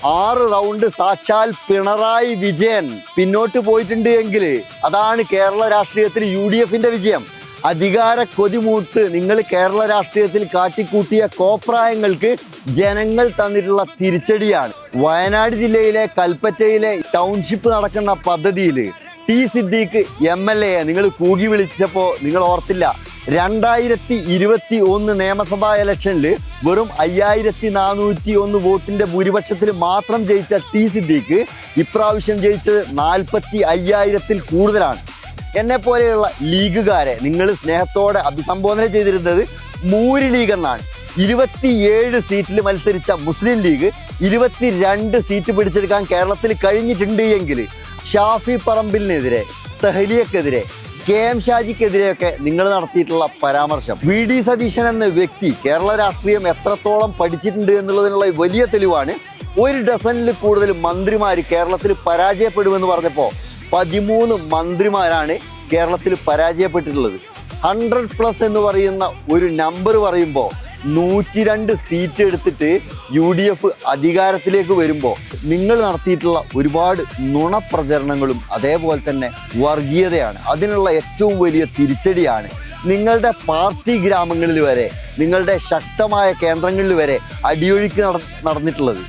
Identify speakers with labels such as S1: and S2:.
S1: 6 round സാക്ഷാൽ പിണറായി വിജയൻ പിന്നോട്ട് പോയിട്ടുണ്ട് എങ്കിൽ അതാണ് കേരള രാഷ്ട്രീയത്തിൽ UDFന്റെ വിജയം. അധികാര കൊതിമൂത്ത് നിങ്ങൾ കേരള രാഷ്ട്രീയത്തിൽ കാട്ടിക്കൂട്ടിയ കോപ്രായങ്ങൾക്ക് ജനങ്ങൾ തന്നിട്ടുള്ള തിരിച്ചടിയാണ്. വയനാട് ജില്ലയിലെ കൽപ്പറ്റയിലെ ടൗൺഷിപ്പ് നടക്കുന്ന പദ്ധതിയിൽ ടി സിദ്ദീഖ് MLA നിങ്ങൾ കൂകി വിളിച്ചപ്പോൾ നിങ്ങൾ ഓർത്തില്ല. 2021 നിയമസഭാ ഇലക്ഷനിൽ വെറും 5401 വോട്ടിന്റെ ഭൂരിപക്ഷത്തിൽ മാത്രം ജയിച്ച ടി സിദ്ദീഖ് ഇപ്രാവശ്യം ജയിച്ചത് 45,000-ൽ കൂടുതലാണ്. എന്നെ പോലെയുള്ള ലീഗുകാരെ നിങ്ങൾ സ്നേഹത്തോടെ അഭിസംബോധന ചെയ്തിരുന്നത് മൂരി ലീഗ് എന്നാണ്. 27 സീറ്റിൽ മത്സരിച്ച മുസ്ലിം ലീഗ് 22 സീറ്റ് പിടിച്ചെടുക്കാൻ കേരളത്തിൽ കഴിഞ്ഞിട്ടുണ്ട് എങ്കിൽ ഷാഫി പറമ്പിലിനെതിരെ, തെഹ്ലിയക്കെതിരെ, KM ഷാജിക്കെതിരെയൊക്കെ നിങ്ങൾ നടത്തിയിട്ടുള്ള പരാമർശം, VD സതീശൻ എന്ന വ്യക്തി കേരള രാഷ്ട്രീയം എത്രത്തോളം പഠിച്ചിട്ടുണ്ട് എന്നുള്ളതിനുള്ള വലിയ തെളിവാണ്. 1 ഡസനിൽ കൂടുതൽ മന്ത്രിമാർ കേരളത്തിൽ പരാജയപ്പെടുമെന്ന് പറഞ്ഞപ്പോൾ 13 മന്ത്രിമാരാണ് കേരളത്തിൽ പരാജയപ്പെട്ടിട്ടുള്ളത്. 100+ എന്ന് പറയുന്ന ഒരു നമ്പർ പറയുമ്പോൾ 102 സീറ്റ് എടുത്തിട്ട് UDF അധികാരത്തിലേക്ക് വരുമ്പോൾ നിങ്ങൾ നടത്തിയിട്ടുള്ള ഒരുപാട് നുണപ്രചരണങ്ങളും അതേപോലെ തന്നെ വർഗീയതയാണ്. അതിനുള്ള ഏറ്റവും വലിയ തിരിച്ചടിയാണ് നിങ്ങളുടെ പാർട്ടി ഗ്രാമങ്ങളിൽ വരെ, നിങ്ങളുടെ ശക്തമായ കേന്ദ്രങ്ങളിൽ വരെ അടിയൊഴുക്ക് നടന്നിട്ടുള്ളത്.